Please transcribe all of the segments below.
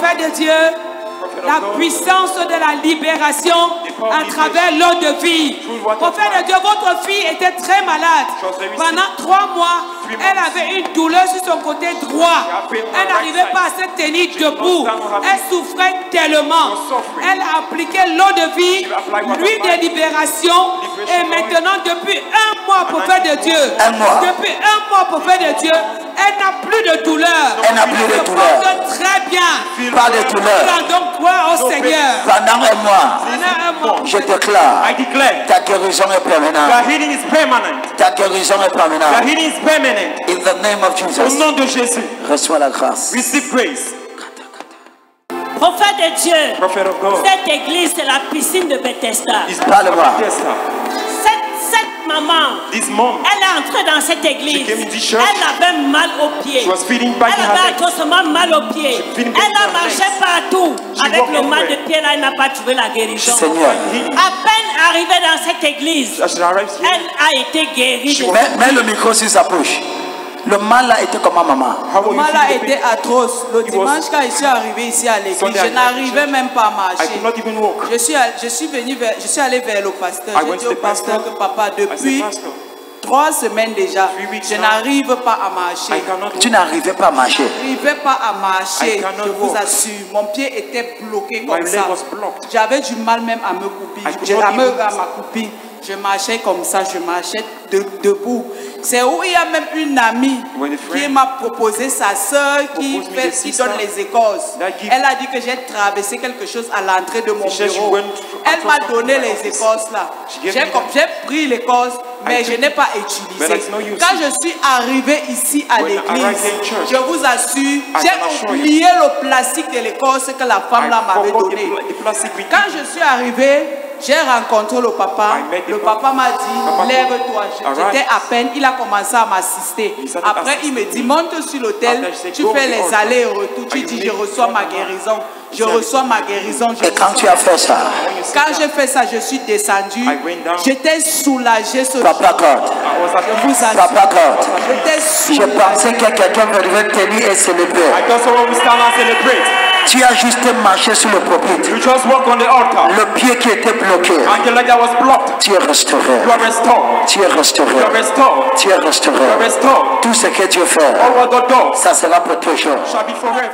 Prophète de Dieu, la puissance de la libération à travers l'eau de vie. Prophète de Dieu, votre fille était très malade. Pendant 3 mois, elle avait une douleur sur son côté droit. Elle n'arrivait pas à se tenir debout. Elle souffrait tellement. Elle a appliqué l'eau de vie, l'huile de libération. Et maintenant, depuis 1 mois, prophète de Dieu, depuis 1 mois, prophète de Dieu, elle n'a plus de douleur. Elle n'a plus de douleur. Elle se porte très bien. Pas de douleur. Donc, gloire au Seigneur. Pendant 1 mois, je déclare, ta guérison est permanente. Ta guérison est permanente. In the name of Jesus. Au nom de Jésus. Reçois la grâce. Receive grace. Prophète de Dieu, Prophet of God. cette église c'est la piscine de Bethesda. Parle-moi. Cette maman, This mom, elle est entrée dans cette église. she came in this church. Elle avait mal aux pieds. She was feeling Elle bad in her avait legs. atrocement mal aux pieds. feeling Elle a bad in her marché legs. partout. She Avec walked le mal de everywhere. pied là, elle n'a pas trouvé la guérison. Seigneur. À peine arrivée dans cette église, As she arrives here, elle a été guérie. de Mets le micro sur sa bouche. Le mal a été comment, maman? how were Le you mal a feeling the été pain? atroce. Le dimanche, quand je suis arrivé ici à l'église, Sunday, je n'arrivais même pas à I marcher. could not even walk. Je suis allé vers le pasteur. I J'ai went dit to au the pasteur pastor. que papa, I said, depuis Pastor, 3 semaines déjà, 3 weeks je now, n'arrive pas à I marcher. cannot Tu walk. n'arrivais pas à marcher. Je n'arrivais pas à marcher, I cannot je vous walk. assure. Mon pied était bloqué My comme leg ça. was blocked. J'avais du mal même à me couper. I could not À even- ma copine. Je marchais comme ça, je marchais debout. C'est où il y a même une amie When a friend qui m'a proposé sa soeur qui proposed me the qui sister donne les écorces. that give- Elle a dit que j'ai traversé quelque chose à l'entrée de mon She said she bureau. went Elle m'a across donné my les office. écorces là. She gave me that. J'ai pris l'écorce, mais I je took n'ai pas but utilisé. it's no use. Quand je suis arrivé ici à When I arrived l'église, in church, je vous assure, can assure j'ai oublié le plastique de l'écorce que la femme là m'avait forgot donné. the plastic with Quand je suis arrivé, j'ai rencontré le papa. I met the Le papa. papa m'a Papa dit, lève-toi. Alright. J'étais à peine, il a commencé à m'assister. He started Après, il me dit, assisting. monte sur l'hôtel, After, he said, tu go fais to the les altar. allers et retours. Tu And dis, you je make reçois ma one guérison. Je said, reçois ma guérison. Et quand tu as fait ça, Quand j'ai fait ça, je suis descendu. I went down. J'étais soulagé ce Papa jour. God, I was at Je vous assure. Papa God, J'étais je soulagé. pensais que quelqu'un devait tenir et célébrer. I thought someone would stand and celebrate. Tu as juste marché sur le pupitre. You just walk on the altar. Le pied qui était bloqué, And your leg that was blocked. tu es restauré. You are restored. Tu es restauré. You are restored. Tu es restauré. You are restored. Tout ce que Dieu fait, All what God does ça sera pour toujours. shall be forever.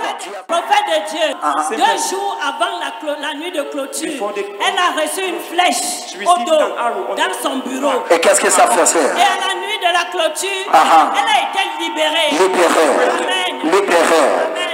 Prophète de Dieu, Uh-huh. 2 jours avant la nuit de clôture, Before the- elle a reçu une flèche She au received dos an arrow on dans the- son bureau. Et qu'est-ce que ça faisait? Et à la nuit de la clôture, Uh-huh. elle a été libérée. Libéré. Amen. Libéré.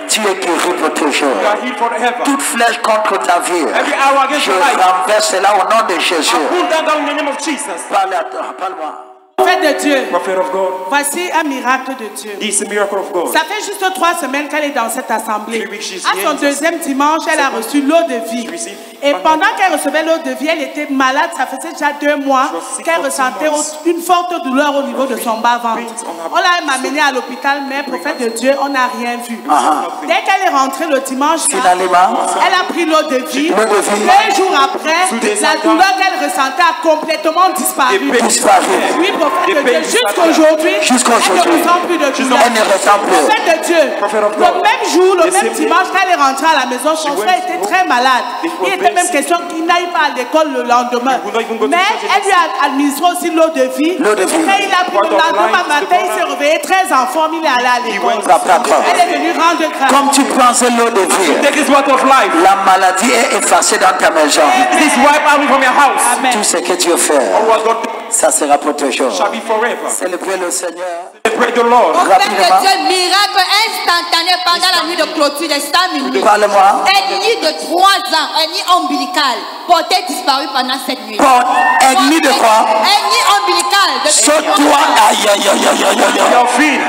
Tu es guéri pour toujours. You are healed forever. Toute flèche contre ta vie, Every arrow against je your life. renverse cela au nom de Jésus. Pull that down in the name of Jesus. Parle-moi. Prophète de Dieu, Prophet of God. voici un miracle de Dieu. This is a miracle of God. Ça fait juste 3 semaines qu'elle est dans cette assemblée. 3 weeks she's À here. son deuxième dimanche, elle a reçu l'eau de vie. She received Et one pendant qu'elle recevait l'eau de vie, elle était malade. Ça faisait déjà 2 mois She was sick qu'elle for 2 ressentait months. une forte douleur au niveau de son bas-ventre. pains on her On l'a même amenée à l'hôpital, mais prophète de Dieu, on n'a rien vu. Uh-huh. Dès qu'elle est rentrée le dimanche, Finalement, elle a pris l'eau de vie. L'eau de vie. 2 jours après, la douleur qu'elle ressentait a complètement disparu. The pain disparu. Oui, prophète de The pain Dieu, disappeared. jusqu'aujourd'hui, Jusqu'à elle ne aujourd'hui. ressent plus de douleur. Elle ne ressent plus. Prophète de Dieu, Prophet of le God. même jour, le The même same dimanche, quand elle est rentrée à la maison, son She frère went était home. très malade. It was Il était même very question qu'il n'aille pas à l'école le lendemain. He would not even go to Mais church the elle lui a administré aussi l'eau de vie. L'eau de vie. Quand il a pris Part le of lendemain life, matin, il the s'est réveillé très en forme, il est allé à l'école. went- Papa God, Elle est venue rendre grâce. comme tu prends l'eau de vie, Take this word of life. la maladie est effacée dans ta maison. This wipe out from your house. Amen. Tout ce que Dieu fait, All what God does ça sera pour toujours. shall be forever. Célébrez le Seigneur. Pray the Lord. Prophète de Rapidement. Dieu, miracle instantané pendant la nuit de clôture de 5 minutes. Parle-moi. Ennemi de 3 ans, ennemi ombilical, porté disparu pendant cette nuit. Ennemi de quoi? Ennemi ombilical. De Saute-toi. Aïe, aïe, aïe, aïe, aïe, aïe. Your feet.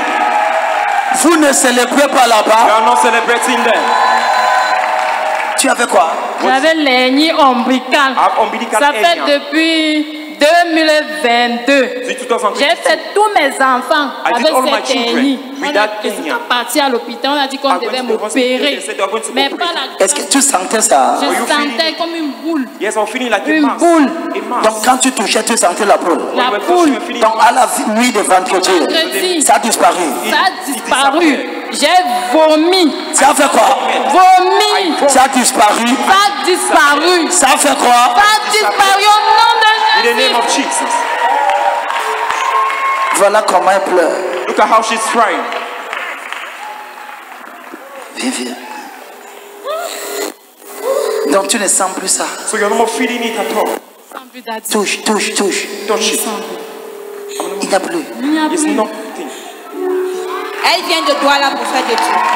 Vous ne célébrez pas You là-bas. are not celebrating them. Tu avais quoi? J'avais l'hernie ombilicale. Umbilical Ça fait hernia. depuis 2022. Since 2022. J'ai fait tous mes enfants I did avec all my cette children hernie. with On that est hernia. parti à l'hôpital, on a dit qu'on I went devait to the hospital, m'opérer. they said they are going to Mais operate. pas la Est-ce que tu sentais ça? Je Were you sentais feeling it? comme une boule. Yes, I'm feeling like a Une mass. boule. A mass. Donc quand tu touchais, tu sentais la boule. La When boule. you were feeling Donc à la nuit de vendredi, Vendredi. ça a disparu. Ça a disparu. J'ai vomi. Ça a fait quoi? Vomi. Ça a disparu. Ça a disparu. Ça a fait quoi? Ça a disparu au nom de In the name Jésus. of Jesus. Voilà comment elle pleure. Look at how she's crying. Viens. Donc tu ne sens plus ça. So you're no more feeling it at all. Touche. Touch it. Il n'y a plus. It's nothing. Elle vient de Douala pour faire des trucs.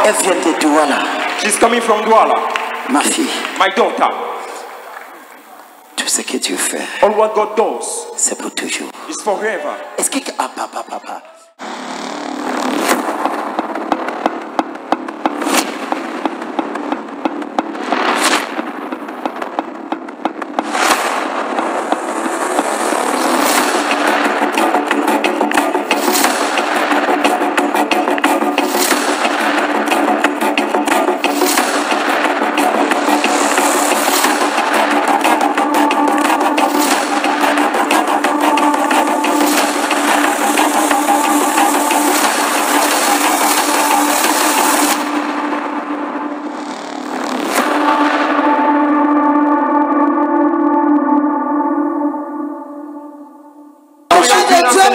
Elle vient de Douala. She's coming from Douala. Ma fille, My daughter. tout ce que tu fais, All what God does c'est pour toujours. is forever. Est-ce que... Ah, papa.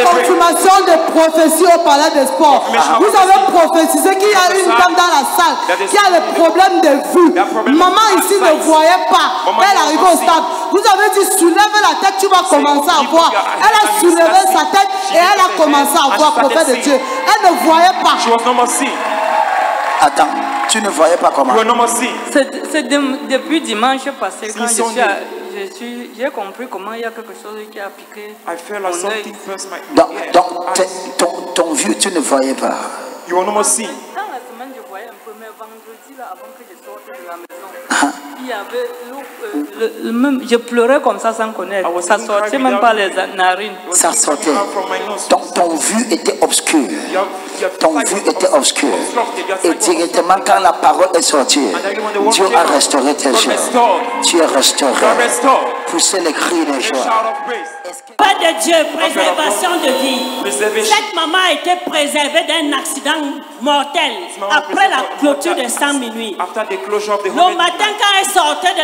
Confirmation de prophétie au palais des sports. Vous avez prophétisé qu'il y a une dame dans la salle qui a le problème de vue. Maman ici ne voyait pas. Elle arrive au stade. Vous avez dit soulève la tête, tu vas commencer à voir. Elle a soulevé sa tête et elle a commencé à voir, prophète de Dieu. Elle ne voyait pas. Attends, tu ne voyais pas comment? C'est depuis dimanche passé quand j'ai compris comment il y a quelque chose qui a piqué mon œil. Donc, ton vue, tu ne voyais pas. Dans la semaine, je voyais un peu, mais vendredi, là, avant que je sorte de la maison, il y avait même, je pleurais comme ça sans connaître. Ça sortait même pas les narines. Ça sortait. Donc ton vue était obscure. Ton vue était obscure. Et directement quand la parole est sortie, Dieu a restauré tes jours. Tu es restauré. Poussez les cris de joie. Père de Dieu, préservation de vie. Cette maman a été préservée d'un accident mortel après la clôture de 100 minuit. Le matin, quand elle sortait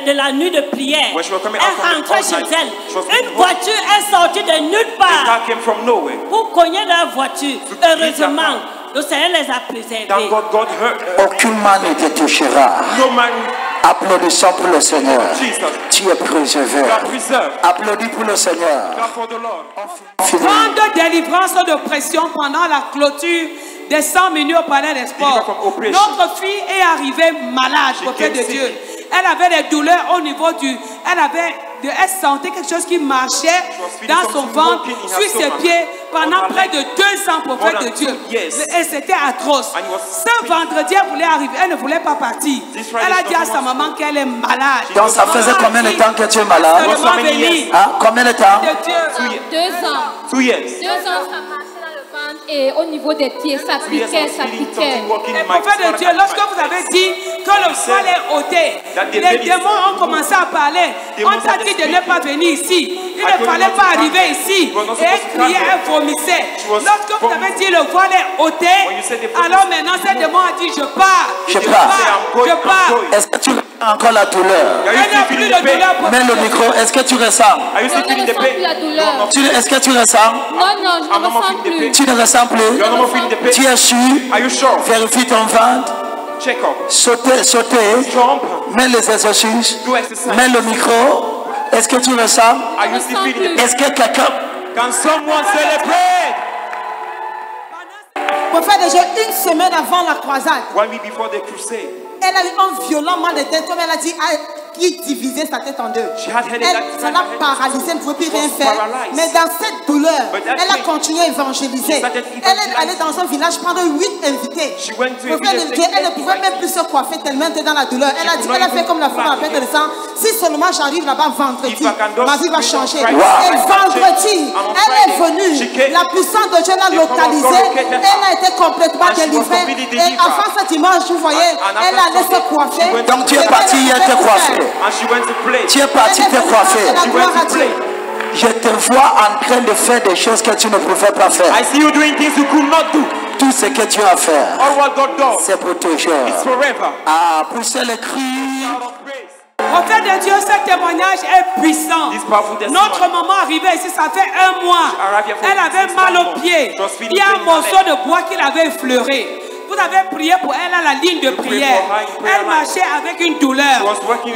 de la nuit de prière, elle rentrait chez elle. Une voiture est sortie de nulle part pour cogner leur voiture. Heureusement, le Seigneur les a préservés. Aucune main ne te touchera. Applaudissons pour le Seigneur. Tu es préservé. Applaudis pour le Seigneur. Grande délivrance de pression pendant la clôture des 100 minutes au palais des sports. Notre fille est arrivée malade, prophète de Dieu. Elle avait des douleurs au niveau du... Elle sentait quelque chose qui marchait dans son ventre, sur ses pieds, pendant près de 2 ans, prophète de Dieu. Et c'était atroce. Ce vendredi, elle voulait arriver, elle ne voulait pas partir. Elle a dit à sa maman qu'elle est malade. Donc ça faisait combien de temps que tu es malade? Combien de temps? 2 ans. 2 ans, ça marchait dans le ventre et au niveau des pieds, ça piquait. Et prophète de Dieu, lorsque vous avez dit que le voile est ôté, les démons ont commencé à parler. On t'a dit de ne pas venir ici. Il ne fallait pas arriver ici. Et elle criait, elle vomissait. Lorsque vous avez dit le voile est ôté, alors maintenant ces démons ont dit je pars. Est-ce que tu ressens encore la douleur? Elle n'a plus de douleur. Mets le micro, est-ce que tu ressens? Je ne ressens plus la douleur. Est-ce que tu ressens? Non, je ne ressens plus. Tu ne ressens plus? Tu es sûr? Vérifie ton ventre. Sauter. Mets les exercices. Mets le micro. Est-ce que tu ressens? Est-ce que quelqu'un... Can someone celebrate? Prophète de Dieu, une semaine avant la croisade, 1 week before the crusade, elle a eu un violent mal de tête, comme elle a dit, qui divisait sa tête en deux. Ça l'a paralysée, elle ne pouvait plus rien faire. Mais dans cette douleur, elle a continué à évangéliser. Elle est allée dans un village prendre 8 invités. Elle ne pouvait même plus se coiffer tellement elle était dans la douleur. Elle a dit qu'elle a fait comme la femme à la perte de sang. Si seulement j'arrive là-bas vendredi, ma vie va changer. Et vendredi, elle est venue. La puissance de Dieu l'a localisée. Elle a été complètement délivrée. Et avant ce dimanche, vous voyez, elle allait se coiffer. Donc tu es parti hier te coiffer. Tu es parti te coiffer. Je te vois en train de faire des choses que tu ne pouvais pas faire. I see you doing things you could not do. Tout ce que Dieu a fait, c'est pour toujours. Ah, poussez le cri. Prophète de Dieu, ce témoignage est puissant. Notre maman arrivait ici, ça fait 1 mois. Elle avait mal au pied. Il y a un morceau de bois qu'il avait effleuré. Vous avez prié pour elle à la ligne de prière. Elle marchait avec une douleur.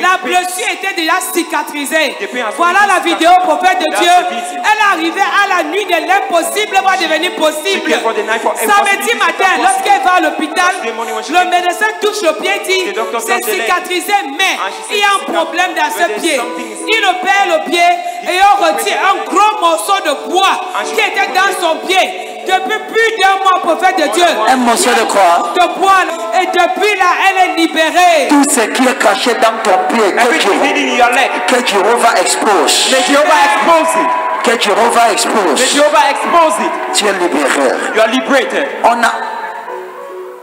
La blessure était déjà cicatrisée. Voilà la vidéo, prophète de Dieu. Elle est arrivée à la nuit de l'impossible va devenir possible. Samedi matin, lorsqu'elle va à l'hôpital, le médecin touche le pied et dit c'est cicatrisé, mais il y a un problème dans ce pied. Il opère le pied et on retire un gros morceau de bois qui était dans son pied. Depuis plus d'1 mois, prophète de Dieu. Un morceau de quoi? De bois. Et depuis là, elle est libérée. Tout ce qui est caché dans ton pied, que Jéhovah expose. Que Jéhovah expose. Tu es libéré. On a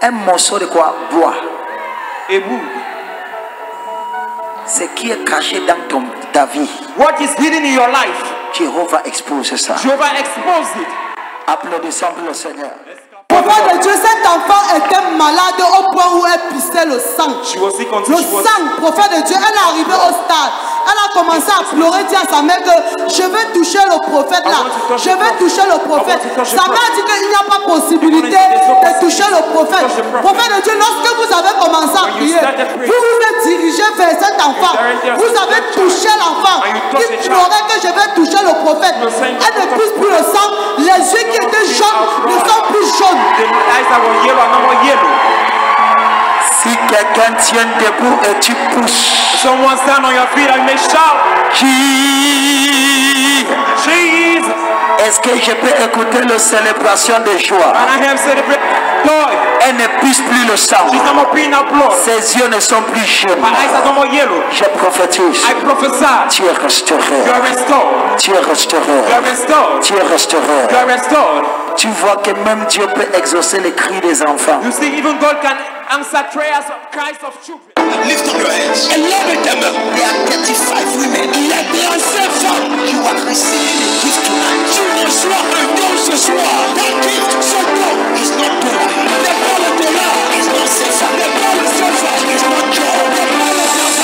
un morceau de quoi? Bois. Ce qui est caché dans ta vie. What is hidden in your life? Jéhovah expose ça. Jehovah expose it. Applaudissons pour le Seigneur. Prophète de Dieu, cet enfant était malade au point où elle pissait le sang. Le sang, prophète de Dieu, elle est arrivée au stade. Elle a commencé à pleurer, dire à sa mère que je vais toucher le prophète là. Je vais toucher le prophète. Sa mère dit qu'il n'y a pas possibilité de toucher le prophète. Prophète de Dieu, lorsque vous avez commencé à prier, vous vous êtes dirigé vers cet enfant. Vous avez touché l'enfant. Il pleurait que je vais toucher le prophète. Elle ne pousse plus le sang. Les yeux qui étaient jaunes ne sont plus jaunes. Si quelqu'un tient debout et tu pousses, someone stand on your feet and make shout. Jesus. Est-ce que je peux écouter la célébration de joie? And I am celebrating joy. Elle ne pisse plus le sang. She's no more peeing out blood. Ses yeux ne sont plus jaunes. My eyes are no more yellow. Je prophétise. I prophesy. Tu es restauré. You are restored. Tu es restauré. You are restored. Tu es restauré. You are restored. Tu vois que même Dieu peut exaucer les cris des enfants. You see, even God can answer prayers of cries of children. Lift up your hands. And love them. There are 35 women. Il y a 35 femmes. You are receiving a gift tonight. Tu reçois un don ce soir. That gift, ce don, is not dollar. n'est pas le dollar. Is not CFA. N'est pas le CFA. Is not joy. N'est pas le travail.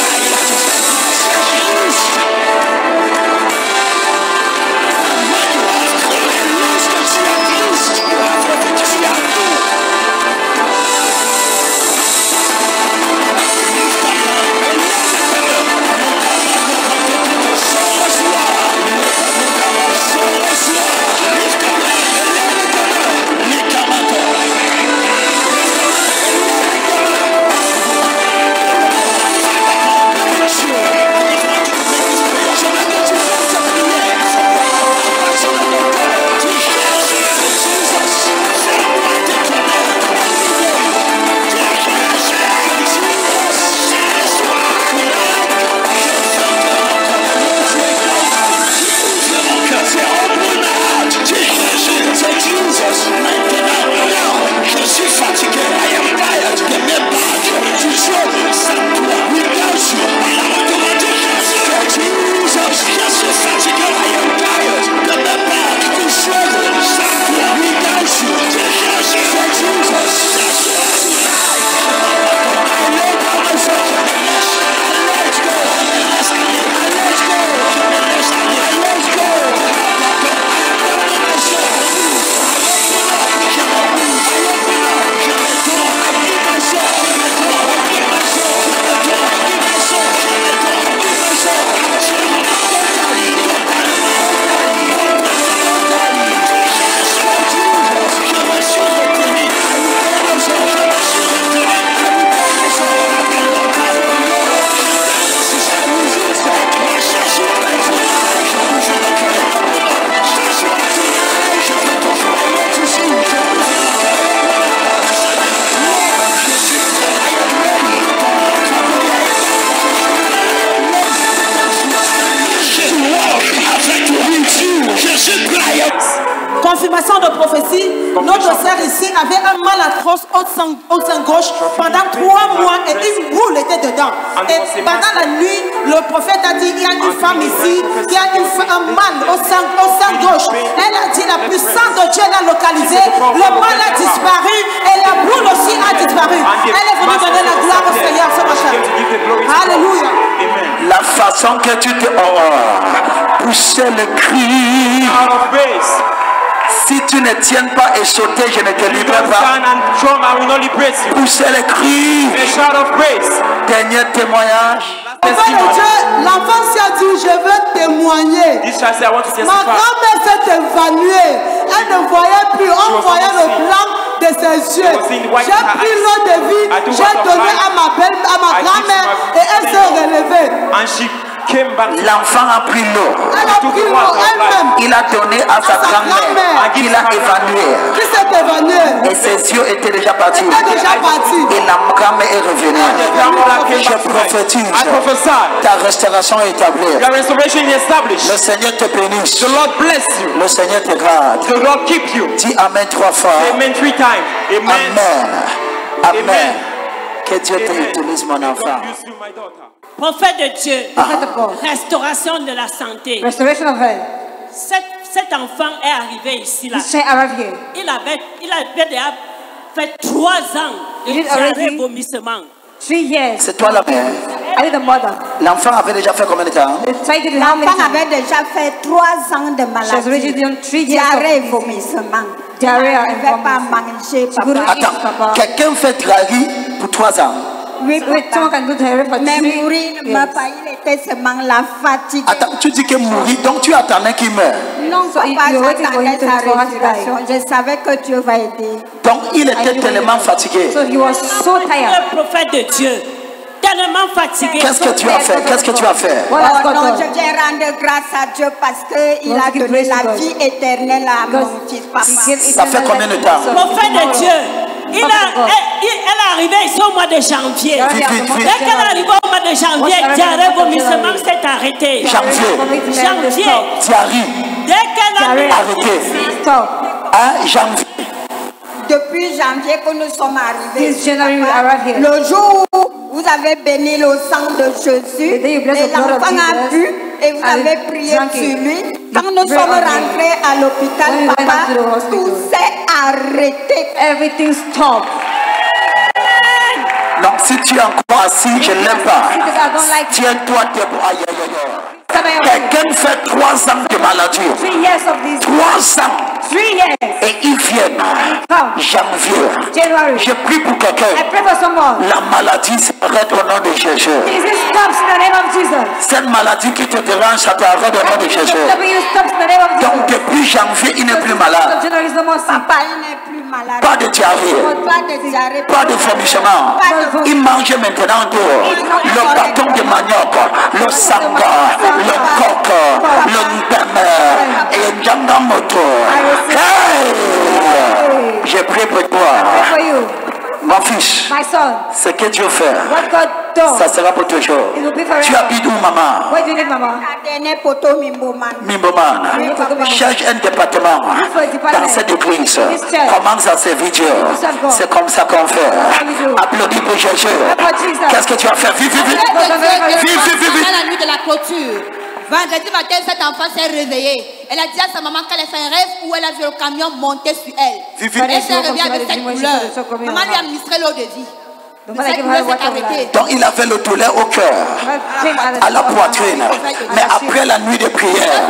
Confirmation de prophétie, notre sœur ici avait un mal atroce au sein gauche pendant 3 mois et une boule était dedans. Et pendant la nuit, le prophète a dit, il y a une femme ici, il y a un mal au sein gauche. Elle a dit, la puissance de Dieu l'a localisé, le mal a disparu et la boule aussi a disparu. Elle est venue donner la gloire au Seigneur ce matin. Alléluia. La façon que tu te pousser le cri. Si tu ne tiens pas et sauter, je ne te livre pas. Pousser le cri. Dernier témoignage. L'enfant s'est dit, je veux témoigner. Ma grand-mère s'est évanouie. Elle ne voyait plus. On voyait le blanc de ses yeux. J'ai pris l'eau de vie. J'ai donné à ma grand-mère et elle s'est relevée. L'enfant a pris l'eau. Il a donné à sa grand-mère. Il a évanoué. Et ses yeux étaient déjà partis. Et la grand-mère est revenue. Je prophétise. Ta restauration est établie. Le Seigneur te bénisse. Le Seigneur te garde. Dis Amen 3 fois. Amen. Amen. Que Dieu t'utilise, mon enfant. Prophète de Dieu, restauration de la santé. Cet enfant est arrivé ici. Là. Il avait déjà fait 3 ans de diarrhée vomissement. C'est toi la mère. L'enfant avait déjà fait combien de temps? L'enfant avait déjà fait 3 ans de maladie. Diarrhée et vomissement. Il n'avait pas mangé. Attends, quelqu'un fait diarrhée pour 3 ans? Oui, mais mourir, il était seulement la fatigue. Attends, tu dis que mourir, donc tu attendais qu'il meure? Non, j'attendais sa respiration. Je savais que Dieu va aider. Donc il était tellement fatigué. Le prophète de Dieu, tellement fatigué. Qu'est-ce que tu as fait? Qu'est-ce que tu as fait? Oh non, je viens rendre grâce à Dieu parce qu'il a donné la vie éternelle à mon fils papa. Ça fait combien de temps? Prophète de Dieu, elle est arrivée ici au mois de janvier. Dès qu'elle est arrivée au mois de janvier, diarrhée, vomissement s'est arrêté. Janvier. Diarrhée. Dès qu'elle a arrêté. Janvier. Depuis janvier que nous sommes arrivés, le jour où vous avez béni le sang de Jésus, et l'enfant a bu et vous avez prié sur lui. Quand nous sommes rentrés à l'hôpital, papa, tout s'est arrêté. Everything stopped. Donc si tu es encore assis, je ne l'aime pas. Tiens-toi debout. Quelqu'un fait 3 ans de maladie. 3 ans. Et ils viennent. Janvier. Je prie pour quelqu'un. La maladie s'arrête au nom de Jésus. Cette maladie qui te dérange, ça t'arrête au nom de Jésus. Donc depuis janvier, il n'est plus malade. Papa, il n'est plus malade. Pas de diarrhée. Pas de vomissement. Il mange maintenant tout. Le bâton de manioc, le sanga, le coq, le mpeme et le djangamoto. Hey! J'ai prié pour toi. Mon fils, ce que Dieu fait, ça sera pour toujours. Tu habites où, maman? Mimboman. Cherche un département dans cette église. Commence à servir Dieu. C'est comme ça qu'on fait. Applaudis pour Jésus. Qu'est-ce que tu as fait? Vive. La nuit de la clôture. Vendredi matin, cet enfant s'est réveillé. Elle a dit à sa maman qu'elle a fait un rêve où elle a vu le camion monter sur elle. Elle s'est réveillée avec cette douleur. Maman lui a administré l'eau de vie. Donc il avait le douleur au cœur, à la poitrine. Mais après la nuit de prière,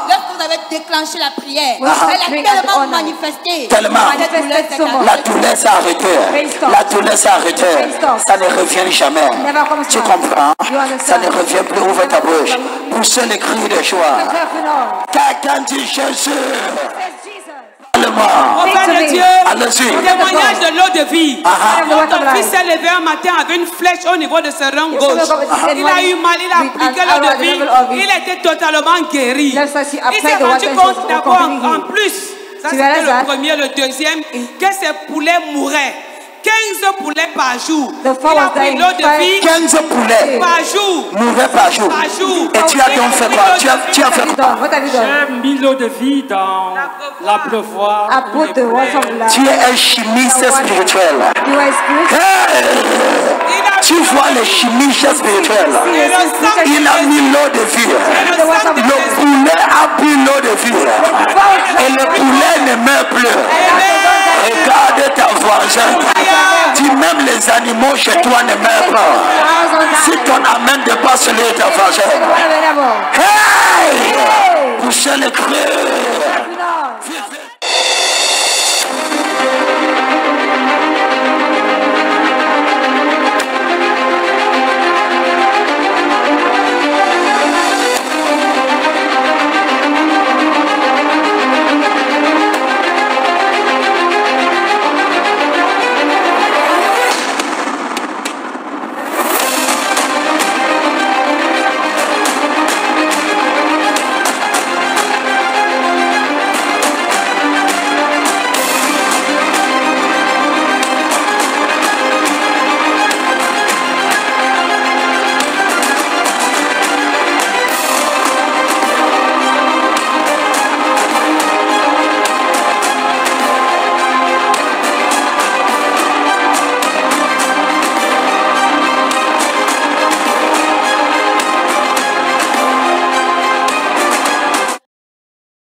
lorsque vous avez déclenché la prière, elle a tellement manifesté. La douleur s'est arrêtée. La douleur s'est arrêtée. Ça ne revient jamais. Tu comprends? Ça ne revient plus. Ouvre ta bouche. Poussez les cris de joie. Quelqu'un dit Jésus. Prophète de Dieu, témoignage de l'eau de vie. Ton fils s'est levé un matin avec une flèche au niveau de ce rein gauche. Il a eu mal, il a appliqué l'eau de vie. Il était totalement guéri. Il s'est rendu compte d'abord, en plus, ça c'était le premier, le deuxième, que ses poulets mouraient. 15 poulets par jour. Il a pris l'eau de vie 15 poulets par jour. Mouraient par jour. Et tu as donc fait quoi? Tu as fait quoi? J'ai mis l'eau de vie dans l'abreuvoir. Tu es un chimiste spirituel. Tu vois les chimies spirituelles. Il a mis l'eau de vie. Le poulet a bu l'eau de vie. Et le poulet ne meurt plus. Regarde ta voisin. Si même les animaux chez toi ne meurent pas. Si ton amen dépasse les ta voisin. Hey! Poussez le cri.